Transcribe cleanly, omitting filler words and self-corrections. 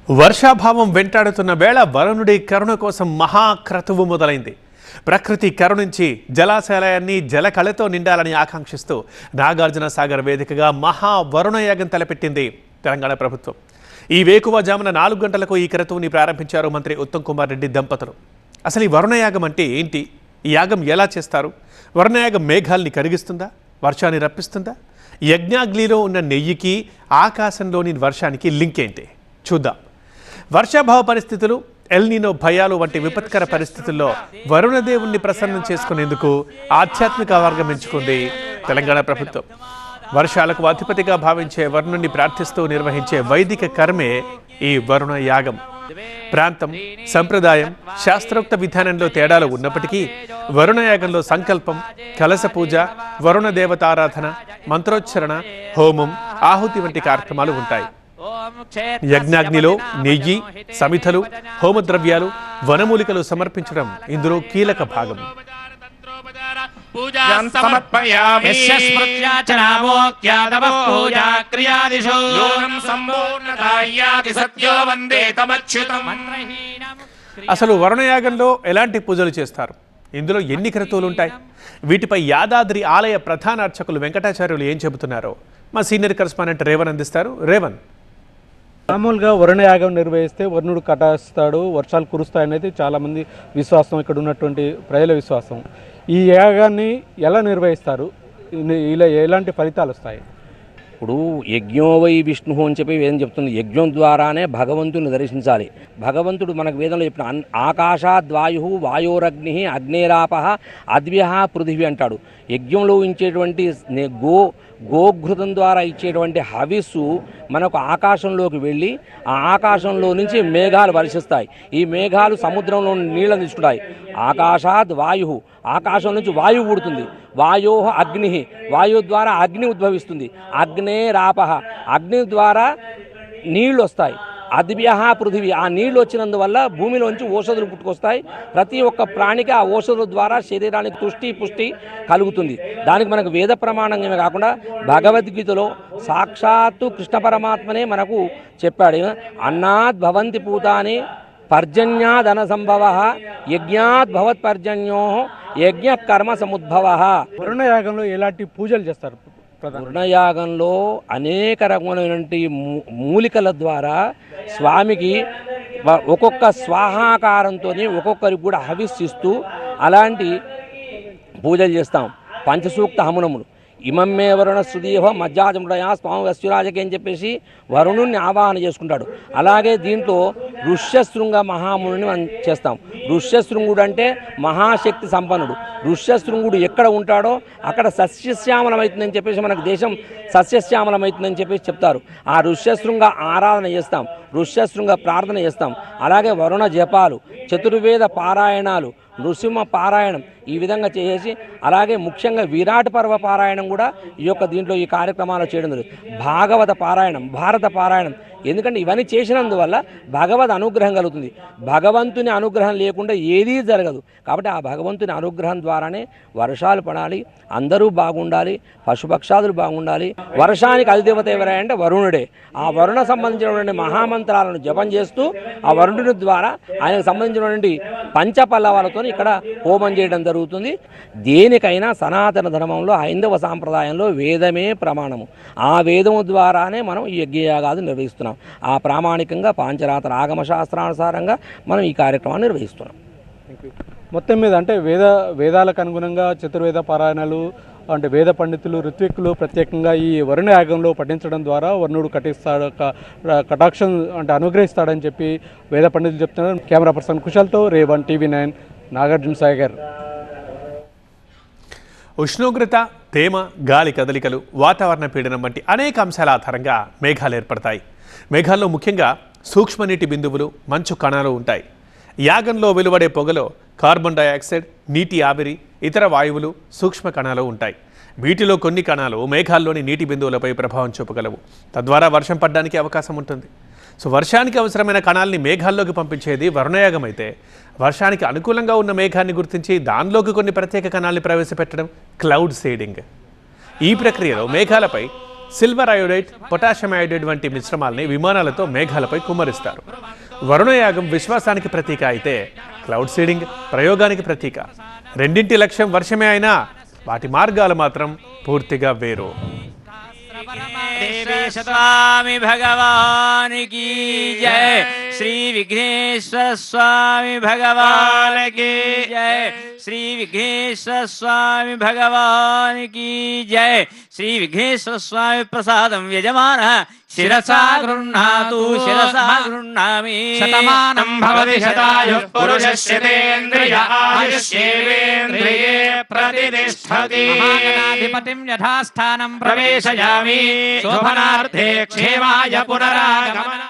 వర్షాభావం వెంటాడుతున్న వేళ వరుణుడి కరుణ కోసం మహాక్రతువు మొదలైంది. ప్రకృతి కరుణించి జలాశయాలయాన్ని జలకళతో నిండాలని ఆకాంక్షిస్తూ నాగార్జున సాగర్ వేదికగా మహావరుణయాగం తలపెట్టింది తెలంగాణ ప్రభుత్వం. ఈ వేకువజామున 4 గంటలకు ఈ క్రతువుని ప్రారంభించారు మంత్రి ఉత్తమ్ కుమార్ రెడ్డి దంపతులు. అసలు ఈ వరుణయాగం అంటే ఏంటి? ఈ యాగం ఎలా చేస్తారు? వరుణయాగం మేఘాల్ని కరిగిస్తుందా? వర్షాన్ని రప్పిస్తుందా? యజ్ఞాగ్నిలో ఉన్న నెయ్యికి ఆకాశంలోని వర్షానికి లింక్ ఏంటి చూద్దాం. వర్షాభావ పరిస్థితులు, ఎల్నినో భయాలు వంటి విపత్కర పరిస్థితుల్లో వరుణదేవుణ్ణి ప్రసన్నం చేసుకునేందుకు ఆధ్యాత్మిక వర్గం ఎంచుకుంది తెలంగాణ ప్రభుత్వం. వర్షాలకు అధిపతిగా భావించే వరుణుణ్ణి ప్రార్థిస్తూ నిర్వహించే వైదిక కర్మే ఈ వరుణ యాగం. ప్రాంతం, సంప్రదాయం, శాస్త్రోక్త విధానంలో తేడాలు ఉన్నప్పటికీ వరుణయాగంలో సంకల్పం, కలశ పూజ, వరుణ దేవతారాధన, మంత్రోచ్చరణ, హోమం, ఆహుతి వంటి కార్యక్రమాలు ఉంటాయి. యజ్ఞాగ్నిలో నెయ్యి, సమిధలు, హోమద్రవ్యాలు, వనమూలికలు సమర్పించడం ఇందులో కీలక భాగం. అసలు వరుణయాగంలో ఎలాంటి పూజలు చేస్తారు? ఇందులో ఎన్ని క్రతువులు ఉంటాయి? వీటిపై యాదాద్రి ఆలయ ప్రధాన అర్చకులు వెంకటాచార్యులు ఏం చెబుతున్నారో మా సీనియర్ కరెస్పాండెంట్ రేవన్ అందిస్తారు. రేవన్, మామూలుగా వరుణయాగం నిర్వహిస్తే వరుణుడు కటాస్తాడు, వర్షాలు కురుస్తాయనేది చాలామంది విశ్వాసం, ఇక్కడ ఉన్నటువంటి ప్రజల విశ్వాసం. ఈ యాగాన్ని ఎలా నిర్వహిస్తారు? ఇలా ఎలాంటి ఫలితాలు వస్తాయి? ఇప్పుడు యజ్ఞోవై విష్ణు అని చెప్పి వేదం చెప్తుంది. యజ్ఞం ద్వారానే భగవంతుని దర్శించాలి. భగవంతుడు మనకు వేదంలో చెప్పిన ఆకాశాద్వాయు వాయోరగ్ని అగ్నేరాప అద్వ్య పృథివీ అంటాడు. యజ్ఞంలో ఉంచేటువంటి గోఘృతం ద్వారా ఇచ్చేటువంటి హవిస్సు మనకు ఆకాశంలోకి వెళ్ళి ఆ ఆకాశంలో నుంచి మేఘాలు వర్షిస్తాయి. ఈ మేఘాలు సముద్రంలో నీళ్ళని తీసుకుంటాయి. ఆకాశాద్ వాయు, ఆకాశం నుంచి వాయువు పుడుతుంది. వాయో అగ్ని, వాయువు ద్వారా అగ్ని ఉద్భవిస్తుంది. అగ్నేరాప, అగ్ని ద్వారా నీళ్ళు వస్తాయి. అద్వ్య పృథివీ, ఆ నీళ్ళు వచ్చినందువల్ల భూమిలోంచి ఔషధులు పుట్టుకొస్తాయి. ప్రతి ఒక్క ప్రాణికి ఆ ఔషధుల ద్వారా శరీరానికి పుష్టి కలుగుతుంది. దానికి మనకు వేద ప్రమాణమే కాకుండా భగవద్గీతలో సాక్షాత్తు కృష్ణ పరమాత్మనే మనకు చెప్పాడు. అన్నాద్ భవంతి పూతాని పర్జన్యాదన సంభవ యజ్ఞాత్ భవత్ పర్జన్యో యజ్ఞ కర్మ సముద్భవ. వరుణయాగంలో ఎలాంటి పూజలు చేస్తారు? వరుణయాగంలో అనేక రకమైనటువంటి మూలికల ద్వారా స్వామికి ఒక్కొక్క స్వాహాకారంతో ఒక్కొక్కరికి కూడా హవిస్సిస్తూ అలాంటి పూజలు చేస్తాం. పంచసూక్త హమునములు ఇమమ్మే వరుణ సుదీహ మజ్జాజముడయా స్వామి వస్యురాజకి అని చెప్పేసి వరుణుణ్ణి ఆవాహన చేసుకుంటాడు. అలాగే దీంట్లో ఋష్యశృంగ మహాముని మనం చేస్తాం. ఋష్యశృంగుడు అంటే మహాశక్తి సంపన్నుడు. ఋష్యశృంగుడు ఎక్కడ ఉంటాడో అక్కడ సస్యశ్యామలమవుతుందని చెప్పేసి మనకు దేశం సస్యశ్యామలమవుతుందని చెప్పేసి చెప్తారు. ఆ ఋష్యశృంగ ఆరాధన చేస్తాం, ఋష్యశృంగ ప్రార్థన చేస్తాం. అలాగే వరుణ జపాలు, చతుర్వేద పారాయణాలు, నృసింహ పారాయణం ఈ విధంగా చేసి అలాగే ముఖ్యంగా విరాట్ పర్వ పారాయణం కూడా దీంట్లో ఈ కార్యక్రమాలు చేయడం జరుగుతుంది. భాగవత పారాయణం, భారత పారాయణం, ఎందుకంటే ఇవన్నీ చేసినందువల్ల భగవద్ అనుగ్రహం కలుగుతుంది. భగవంతుని అనుగ్రహం లేకుండా ఏదీ జరగదు. కాబట్టి ఆ భగవంతుని అనుగ్రహం ద్వారానే వర్షాలు పడాలి, అందరూ బాగుండాలి, పశుపక్షాదులు బాగుండాలి. వర్షానికి అధిదేవత ఎవరంటే వరుణుడే. ఆ వరుణ సంబంధించినటువంటి మహామంత్రాలను జపం చేస్తూ ఆ వరుణుడి ద్వారా ఆయనకు సంబంధించినటువంటి పంచపల్లవాలతో ఇక్కడ హోమం చేయడం జరుగుతుంది. దేనికైనా సనాతన ధర్మంలో హైందవ సాంప్రదాయంలో వేదమే ప్రమాణము. ఆ వేదము ద్వారానే మనం ఈ యజ్ఞయాగాలు నిర్వహిస్తున్నాం. ఆ ప్రామాణికంగా పాంచరాత్ర ఆగమ శాస్త్రానుసారంగా మనం ఈ కార్యక్రమాన్ని నిర్వహిస్తున్నాం. మొత్తం మీద అంటే వేదాలకు అనుగుణంగా చతుర్వేద పారాయణాలు అంటే వేద పండితులు, ఋత్విక్కులు ప్రత్యేకంగా ఈ వరుణ యాగంలో పఠించడం ద్వారా వరుణుడు కటాక్షం అంటే అనుగ్రహిస్తాడని చెప్పి వేద పండితులు చెప్తున్నారు. Camera person కుశల్తో Revan, TV9, Nagarjuna Sagar. ఉష్ణోగ్రత, తేమ, గాలి కదలికలు, వాతావరణ పీడనం వంటి అనేక అంశాల ఆధారంగా మేఘాలు ఏర్పడతాయి. మేఘాల్లో ముఖ్యంగా సూక్ష్మనీటి బిందువులు, మంచు కణాలు ఉంటాయి. యాగంలో వెలువడే పొగలో కార్బన్ డయాక్సైడ్, నీటి ఆవిరి, ఇతర వాయువులు, సూక్ష్మ కణాలు ఉంటాయి. వీటిలో కొన్ని కణాలు మేఘాల్లోని నీటి బిందువులపై ప్రభావం చూపగలవు. తద్వారా వర్షం పడడానికి అవకాశం ఉంటుంది. వర్షానికి అవసరమైన కణాలని మేఘాల్లోకి పంపించేది వరుణయాగం అయితే, వర్షానికి అనుకూలంగా ఉన్న మేఘాన్ని గుర్తించి దానిలోకి కొన్ని ప్రత్యేక కణాలని ప్రవేశపెట్టడం క్లౌడ్ సీడింగ్. ఈ ప్రక్రియలో మేఘాలపై సిల్వర్ అయోడైడ్, పొటాషియం అయోడైడ్ వంటి మిశ్రమాల్ని విమానాలతో మేఘాలపై కుమ్మరిస్తారు. వరుణయాగం విశ్వాసానికి ప్రతీక అయితే క్లౌడ్ సీడింగ్ ప్రయోగానికి ప్రతీక. రెండింటి లక్ష్యం వర్షమే అయినా వాటి మార్గాలు మాత్రం పూర్తిగా వేరు. स्वामी भगवान की जय। श्री विघ्नेश्वर स्वामी भगवान की जय। श्री विघ्नेश्वर स्वामी भगवान की जय। श्री विघ्नेश्वर स्वामी प्रसादं यजमानः शिरसा गृह्णातु शिरसा गृह्णामि। शतमानं भवति शतायुः पुरुषस्येन्द्रिय आयुष्येवेन्द्रिये प्रतिष्ठति। महागणाधिपतिं यथास्थानं प्रवेशयामि शोभनार्थे क्षेमाय पुनरागमन।